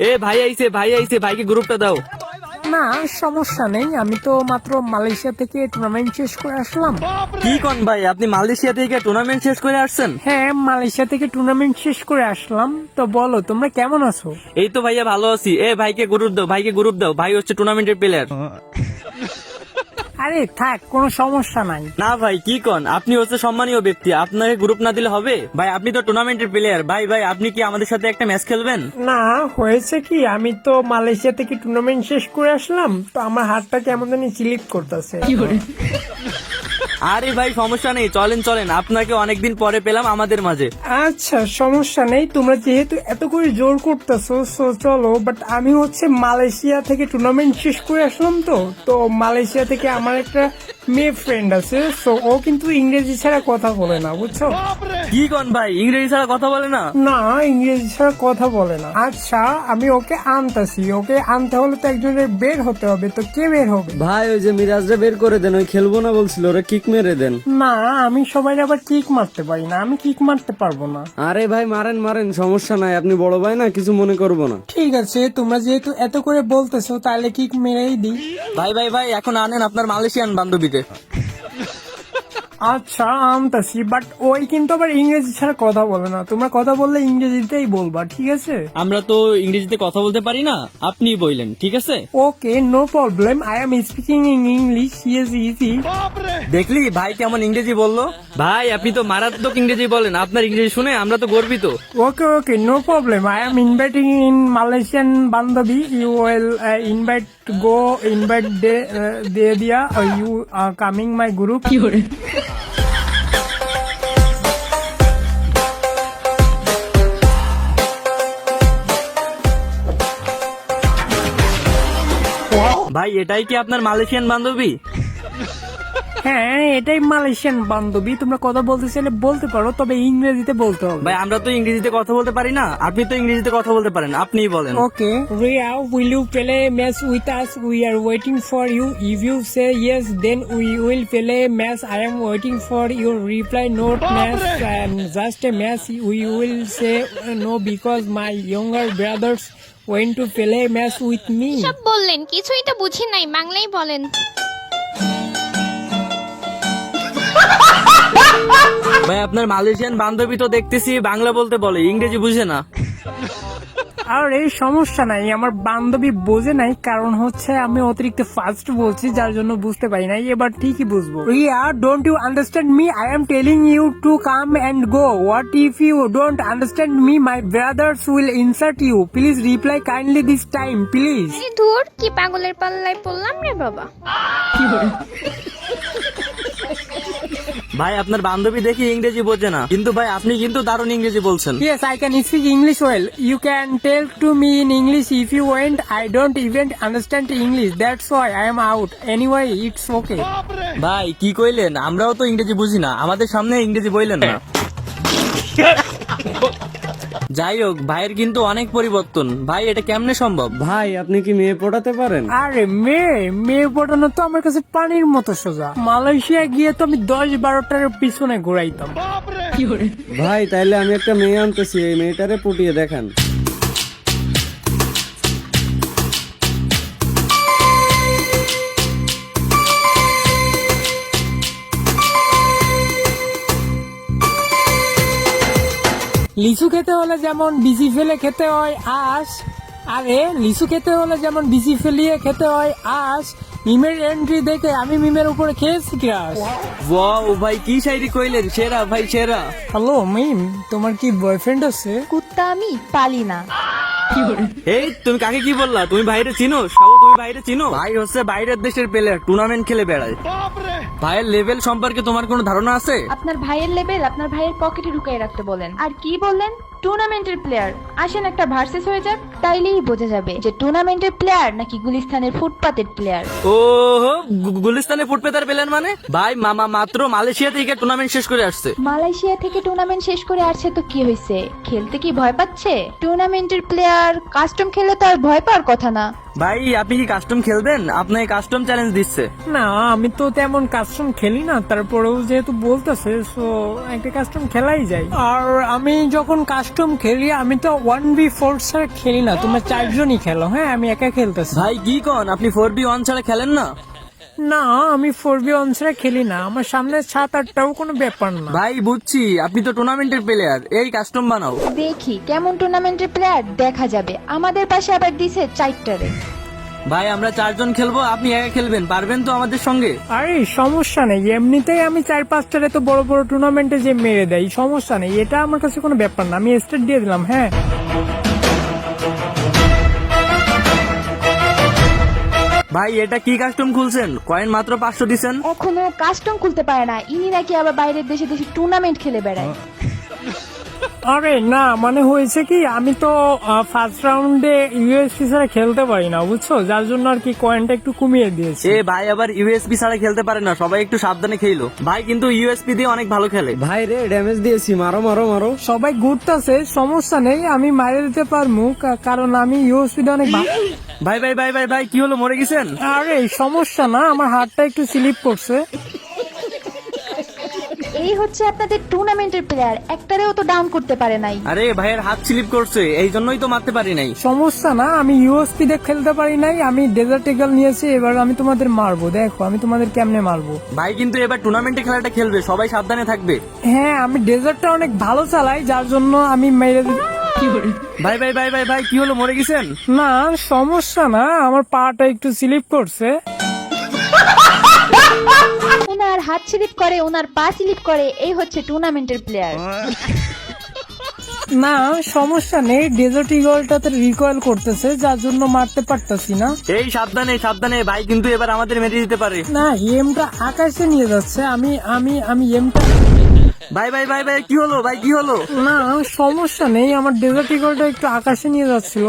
এ ভাই আইছে, ভাই আইছে, ভাইকে গ্রুপটা দাও। না সমস্যা নেই, আমি তো মাত্র মালয়েশিয়া থেকে টুর্নামেন্ট শেষ করে আসলাম। কি কোন ভাই, আপনি মালয়েশিয়া থেকে টুর্নামেন্ট শেষ করে আসছেন? হ্যাঁ, মালয়েশিয়া থেকে টুর্নামেন্ট শেষ করে আসলাম। তো বলো তোমরা কেমন আছো? এই তো ভাইয়া ভালো আছি। এ ভাইকে গ্রুপ দাও, ভাইকে গ্রুপ দাও, ভাই হচ্ছে টুর্নামেন্টের প্লেয়ার। আরে থাক, কোনো সমস্যা নাই। না ভাই কি কোন, আপনি হচ্ছে সম্মানীয় ব্যক্তি, আপনাকে গ্রুপ না দিলে হবে? ভাই আপনি তো টুর্নামেন্টের প্লেয়ার, ভাই ভাই আপনি কি আমাদের সাথে একটা ম্যাচ খেলবেন? না হয়েছে কি, আমি তো মালয়েশিয়া থেকে টুর্নামেন্ট শেষ করে আসলাম, তো আমার হাতটা কেমন জানি স্লিপ করতেছে। আরে ভাই সমস্যা নেই, চলেন চলেন, আপনাকে অনেকদিন পরে পেলাম আমাদের মাঝে। আচ্ছা সমস্যা নেই, তোমরা যেহেতু এত করে জোর করতেছো সো চলো। বাট আমি হচ্ছে মালয়েশিয়া থেকে টুর্নামেন্ট শেষ করে আসলাম। তো মালয়েশিয়া থেকে আমার একটা মেয়ে ফ্রেন্ড আছে, সো ও কিন্তু ইংরেজি ছাড়া কথা বলে না, বুঝছো? কি কোন ভাই, ইংরেজি ছাড়া কথা বলে না? না, ইংরেজি ছাড়া কথা বলে না। আচ্ছা আমি ওকে আনতাছি, ওকে আনতে হলে তো একজনের বের হতে হবে, তো কে বের হবে? ভাই ওই যে মিরাজরা বের করে দেন, ওই খেলবো না বলছিল, ওরা কিক মেরে দেন। না আমি সবাই আবার কিক মারতে পারি না, আমি কিক মারতে পারবো না। আরে ভাই মারেন মারেন, সমস্যা নাই, আপনি বড় ভাই না, কিছু মনে করবো না। ঠিক আছে, তোমরা যেহেতু এত করে বলতেছো তাহলে কিক মেরেই দিই। ভাই ভাই ভাই এখন আনেন আপনার মালয়েশিয়ান বান্ধবীকে। আচ্ছা আনতাছি, বাট ওই কিন্তু আবার ইংরেজি ছাড়া কথা বলে না। তোমরা কথা বললে ইংরেজিতেই বলবা, ঠিক আছে? আমরা তো ইংরেজিতে কথা বলতে পারি না, আপনি বললেন, ঠিক আছে? Okay no problem, I am speaking in English, yes easy. দেখলি ভাই কেমন ইংরেজি বললো? ভাই আপনি তো মারাত্মক ইংরেজি বলেন, আপনার ইংরেজি শুনে আমরা তো গর্বিত। Okay okay no problem, I am inviting in Malaysian বান্ধবী, you will invite go invite দিয়ে দিয়া, ইউ কামিং মাই গ্রুপ। ভাই এটাই কি আপনার মালয়েশিয়ান বান্ধবী? হ্যাঁ এটাই মালয়েশিয়ান বান্ধবী। তোমরা কথা বলতে চাইলে বলতে পারো, তবে ইংরেজিতে বলতে হবে। ভাই আমরা তো ইংরেজিতে কথা বলতে পারি না, আপনি তো ইংরেজিতে কথা বলতে পারেন, আপনিই বলেন। ওকে Riya, will you play match with us? We are waiting for you. If you say yes, then we will play match. I am waiting for your reply. Not match, just a match. We will say no because my younger brothers want to play match with me. সব বললেন, কিছুই তো বুঝি নাই, বাংলাই বলেন। ভাই আপনার মালয়েশিয়ান বান্ধবী তো দেখতেছি বাংলা বলতে বলে, ইংরেজি বুঝে না। আর এই সমস্যা নাই, আমার বান্ধবী বোঝে নাই, কারণ হচ্ছে আমি অতিরিক্ত ফাস্ট বলছি, যার জন্য বুঝতে পারি নাই। এবার ঠিকই বুঝবো। Riya, don't you understand me? I am telling you to come and go. What if you don't understand me? My brothers will insert you. Please reply kindly this time please. আরে ধুর, কি পাগলের পাল্লায় পড়লাম রে বাবা। ভাই আপনার বান্ধবী দেখি ইংরেজি বোঝে না, কিন্তু ভাই আপনি কিন্তু দারুণ ইংরেজি বলছেন। Yes, I can speak English well. You can tell to me in English if you want. I don't even understand English. That's why I am out. Anyway, it's okay. ভাই কি কইলেন, আমরাও তো ইংরেজি বুঝি না, আমাদের সামনে ইংরেজি বললেন না। যাই হোক, ভাইয়ের কিন্তু অনেক পরিবর্তন। ভাই এটা কেমনে সম্ভব? ভাই আপনি কি মেয়ে পড়াতে পারেন? আরে মেয়ে পটানো তো আমার কাছে পানির মতো সোজা। মালয়েশিয়া গিয়ে তো আমি 10-12টার পিছনে ঘুরাইতাম। ভাই তাইলে আমি একটা মেয়ে আনতেছি, এই মেয়েটারে পটিয়ে দেখান। লিচু খেতে হলে যেমন বিচি ফেলে খেতে হয় আঁশ, আরে লিচু খেতে হলে যেমন বিচি ফেলিয়ে খেতে হয় আঁশ। মিমের এন্ট্রি দেখে আমি মিমের উপরে খেয়েছি ক্রাশ। ওয়াও ভাই কি শায়রি কইলেন, সেরা ভাই সেরা। হ্যালো মিম, তোমার কি বয়ফ্রেন্ড আছে? কুত্তা আমি পালি না। এই তুমি কাকে কি বললা? তুমি বাইরে চিনো সাবু, তুমি বাইরে চিনো? ভাই হচ্ছে বাইরের দেশের প্লেয়ার, টুর্নামেন্ট খেলে বেড়ায়। ভাইয়ের লেভেল সম্পর্কে তোমার কোনো ধারণা আছে? আপনার ভাইয়ের লেভেল আপনার ভাইয়ের পকেটে ঢুকাই রাখতে বলেন। আর কি বললেন? টুর্নামেন্টের প্লেয়ার। আসেন একটা ভার্সেস হয়ে যাক, তাইলেই বোঝা যাবে যে টুর্নামেন্টের প্লেয়ার নাকি গুলিস্তানের ফুটপাতের প্লেয়ার। ও গুলিস্তানে ফুটপেতার পেলেন মানে? ভাই মামা মাত্র মালয়েশিয়া থেকে টুর্নামেন্ট শেষ করে আসছে। মালয়েশিয়া থেকে টুর্নামেন্ট শেষ করে আসছে তো কি হয়েছে? খেলতে কি ভয় পাচ্ছে? টুর্নামেন্টের প্লেয়ার কাস্টম খেললে তো আর ভয় পাওয়ার কথা না। ভাই আপনি কি কাস্টম খেলবেন? আপনাকে কাস্টম চ্যালেঞ্জ দিচ্ছে। না আমি তো তেমন কাস্টম খেলি না, তারপরেও যেহেতু বলতেছে সো একটা কাস্টম খেলাই যায়। আর আমি যখন কাস্টম খেলি আমি তো 1v4 ছাড়া খেলি না, না, তোমরা 4 জনই খেলো। হ্যাঁ, আমি একা খেলতেছি। ভাই কি কন, আপনি 4v1 ছাড়া খেলেন না? না, আমি 4v1 ছাড়া খেলি না, আমার সামনে 7-8টাও কোনো ব্যাপার না। ভাই বুঝছি, আপনি তো টুর্নামেন্টের প্লেয়ার, এই কাস্টম বানাও। দেখি কেমন টুর্নামেন্টের প্লেয়ার দেখা যাবে। আমাদের পাশে আবার দিছে 4টারে। ভাই আমরা 4 জন খেলবো, আপনি একা খেলবেন, পারবেন তো আমাদের সঙ্গে? আরে সমস্যা নেই, এমনিতেই আমি 4-5টারে তো বড় বড় টুর্নামেন্টে যে মেরে দেয়, সমস্যা নেই, এটা আমার কাছে কোনো ব্যাপার না, আমি স্টার্ট দিয়ে দিলাম। হ্যাঁ, ভাই এটা কি কাস্টম খুলছেন? কয়েন মাত্র 500 দিছেন। এখনো কাস্টম খুলতে পারে না, ইনি নাকি আবার বাইরের দেশে দেশে টুর্নামেন্ট খেলে বেড়ায়। আরে না, মানে হয়েছে কি, আমি তো ফার্স্ট রাউন্ডে ইউএসপি ছাড়া খেলতে পারি না, বুঝছো, যার জন্য আর কি কয়েনটা একটু কমিয়ে দিয়েছে। এ ভাই আবার ইউএসপি ছাড়া খেলতে পারে না, সবাই একটু সাবধানে খেলো। ভাই কিন্তু ইউএসপি দিয়ে অনেক ভালো খেলে। ভাই রে ড্যামেজ দিয়েছি, মারো মারো মারো। সবাই ঘুরতেছে, সমস্যা নেই, আমি মাইরে দিতে পারবো, কারণ আমি ইউএসপিটা অনেক ভালো। ভাই ভাই ভাই ভাই ভাই কি হলো, মরে গেছেন? আরে সমস্যা না, আমার হাতটা একটু স্লিপ করছে। এই হচ্ছে আপনাদের টুর্নামেন্টের প্লেয়ার, একটারেও তো ডাউন করতে পারে নাই। আরে ভাইয়ের হাত স্লিপ করছে, এই জন্যই তো মারতে পারি নাই। সমস্যা না, আমি ইউএসপি দিয়ে খেলতে পারি নাই, আমি ডেজার্ট ইগল নিয়েছি, এবার আমি তোমাদের মারবো, দেখো আমি তোমাদের কেমনে মারবো। ভাই কিন্তু এবার টুর্নামেন্টে খেলাটা খেলবে, সবাই সাবধানে থাকবে। হ্যাঁ, আমি ডেজার্টটা অনেক ভালো চালাই, যার জন্য আমি মেরে ভাই ভাই ভাই ভাই ভাই কি হলো, মরে গেছেন? না সমস্যা না, আমার পাটা একটু স্লিপ করছে। ওনার হাত স্লিপ করে, ওনার পা স্লিপ করে, এই হচ্ছে টুর্নামেন্টের প্লেয়ার। না সমস্যা নেই, ডেজার্ট ইগলটাতে রিকয়েল করতেছে, যার জন্য মারতে পারতাছি না। এই সাবধানে সাবধানে, ভাই কিন্তু এবার আমাদের মেরে দিতে পারে। না, এমটা আকাশে নিয়ে যাচ্ছে, আমি আমি আমি এমটা। ভাই ভাই ভাই ভাই কি হলো, ভাই কি হলো? না সমস্যা নেই, আমার ডেজার্ট ইগলটা একটু আকাশে নিয়ে যাচ্ছিল।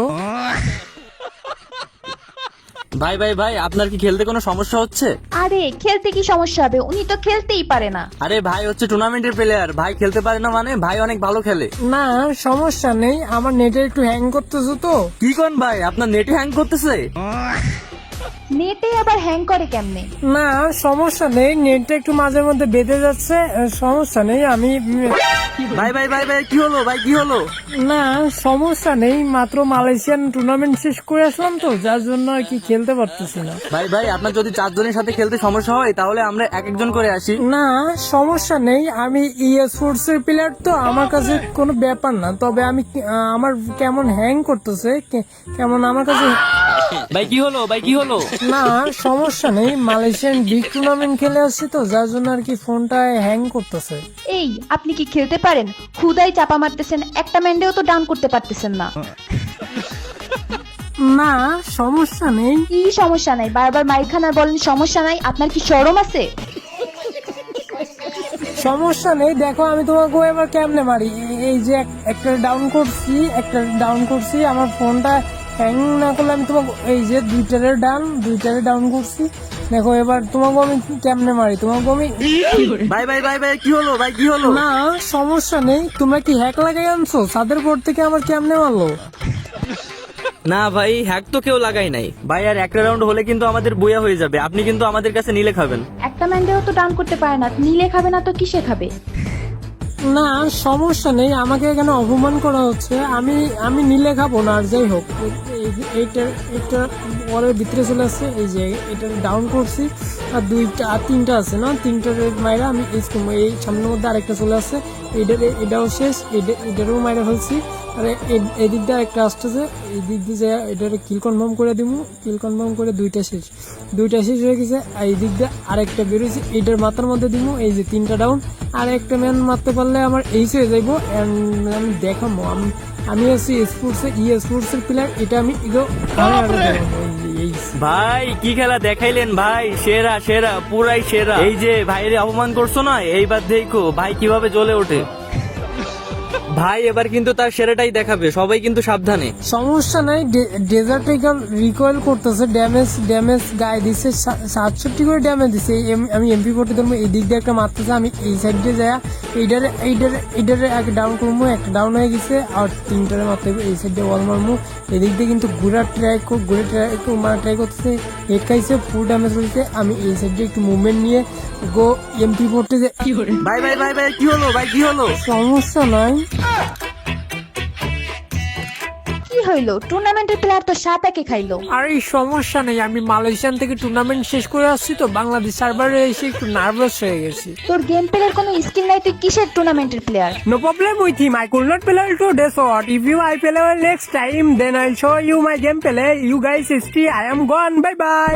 ভাই ভাই ভাই আপনার কি খেলতে কোনো সমস্যা হচ্ছে? আরে খেলতে কি সমস্যা হবে, উনি তো খেলতেই পারে না। আরে ভাই হচ্ছে টুর্নামেন্টের প্লেয়ার, ভাই খেলতে পারে না মানে? ভাই অনেক ভালো খেলে। না সমস্যা নেই, আমার নেটে একটু হ্যাং করতেছে তো। কি কোন ভাই, আপনার নেটে হ্যাং করতেছে? নেটে আবার হ্যাং করে কেমনে? না সমস্যা নেই, নেটটা একটু মাঝে মধ্যে বেঁধে যাচ্ছে, সমস্যা নেই, আমি। ভাই ভাই ভাই ভাই কি হলো, ভাই কি হলো? না সমস্যা নেই, মাত্র মালয়েশিয়ান টুর্নামেন্ট শেষ করে আসলাম তো, যার জন্য আর কি খেলতে পারতেছি না। ভাই ভাই আপনার যদি 4 জনের সাথে খেলতে সমস্যা হয় তাহলে আমরা এক একজন করে আসি। না সমস্যা নেই, আমি স্পোর্টস এর প্লেয়ার তো, আমার কাছে কোনো ব্যাপার না, তবে আমি আমার কেমন হ্যাং করতেছে, কেমন আমার কাছে। ভাই কি হলো, ভাই কি হলো? না সমস্যা নেই, মালয়েশিয়ান বিগ টুর্নামেন্ট খেলে আসছি তো, যার জন্য আর কি ফোনটা হ্যাং করতেছে। এই আপনি কি খেলতে পারেন? খুদাই চাপা মারতেছেন, একটা ম্যান্ডেও তো ডাউন করতে পারতেছেন না। না সমস্যা নেই। কি সমস্যা নাই, বারবার মাইর খান আর বলেন সমস্যা নাই, আপনার কি শরম আছে? সমস্যা নেই, দেখো আমি তোমাকে এবার কেমনে মারি, এই যে একটা ডাউন করছি, আমার ফোনটা হ্যাং না করলে আমি তোমাকে, এই যে দুইটারে ডাউন করছি, দেখো এবার তোমাকে আমি কেমনে মারি, তোমাকে আমি। ভাই ভাই ভাই ভাই কি হলো, ভাই কি হলো? না সমস্যা নেই, তোমরা কি হ্যাক লাগাই আনছো? ছাদের পর থেকে আমার কেমনে মারলো? না ভাই, হ্যাক তো কেউ লাগাই নাই ভাই, আর একটা রাউন্ড হলে কিন্তু আমাদের বইয়া হয়ে যাবে, আপনি কিন্তু আমাদের কাছে নিলে খাবেন। একটা ম্যান্ডেও তো ডাউন করতে পারে না, নিলে খাবে না তো কিসে খাবে? না সমস্যা নেই, আমাকে এখানে অপমান করা হচ্ছে, আমি নিলে খাবো না, আর যাই হোক, এইটা ওরের ভিতরে চলে আসছে, এই যে এটা ডাউন করছি, আর তিনটা আছে না, তিনটার মাইরা আমি এই সামনের মধ্যে আরেকটা চলে আসছে, এটাও শেষ, এটারও মাইরা ফেলছি, আর এদিক দিয়ে একটা আসতেছে, এই দিক দিয়ে যায় এটারে কিল কনফার্ম করে দুইটা শেষ হয়ে গেছে, আর এই দিক দিয়ে আরেকটা বেরোয়েছে, এটার মাথার মধ্যে দিব, এই যে 3টা ডাউন, আর একটা ম্যান মারতে পারলে আমার এইচ হয়ে যাইবো, আমি দেখাবো আমি আছি স্পোর্টস এর প্লেয়ার, এটা আমি ভাই কি খেলা দেখাইলেন ভাই, সেরা সেরা পুরাই সেরা। এই যে ভাইরে অপমান করছো না, এইবার দেখো ভাই কিভাবে জ্বলে ওঠে। ভাই এবার কিন্তু তার সেরাটাই দেখাবে, সবাই কিন্তু সাবধানে। সমস্যা নাই, ডেজার্ট ইগল রিকয়েল করতেছে, ড্যামেজ গায়ে দিচ্ছে, 67 করে ড্যামেজ দিচ্ছে, আমি এমপি 40 ধরবো, এই দিক দিয়ে একটা মারতেছে, আমি এই সাইড দিয়ে যাই, এইটারে এক ডাউন করবো, একটা ডাউন হয়ে গেছে, আর 3টারে মারতে হবে, এই সাইড দিয়ে ওয়াল মারবো, এদিক দিয়ে কিন্তু ঘুরে ট্রাই মারা ট্রাই করতেছে, হেড খাইছে, ফুল ড্যামেজ হয়েছে, আমি এই সাইড দিয়ে একটু মুভমেন্ট নিয়ে গো এমপি 40 ভাই ভাই ভাই ভাই কি হলো, ভাই কি হলো? সমস্যা নাই। কি হইলো? টুর্নামেন্টের প্লেয়ার তো 7-1 খাইলো। আর এই সমস্যা নেই, আমি মালয়েশিয়ান থেকে টুর্নামেন্ট শেষ করে আসছি তো বাংলাদেশ সার্ভারে এসে একটু নার্ভাস হয়ে গেছি। তোর গেম প্লের কোনো স্কিল নাই, তুই কিসের টুর্নামেন্টের player? No problem with him. I could not play today, so what? If you I play well next time, then I'll show you my gameplay. You guys stay. I am gone. Bye bye.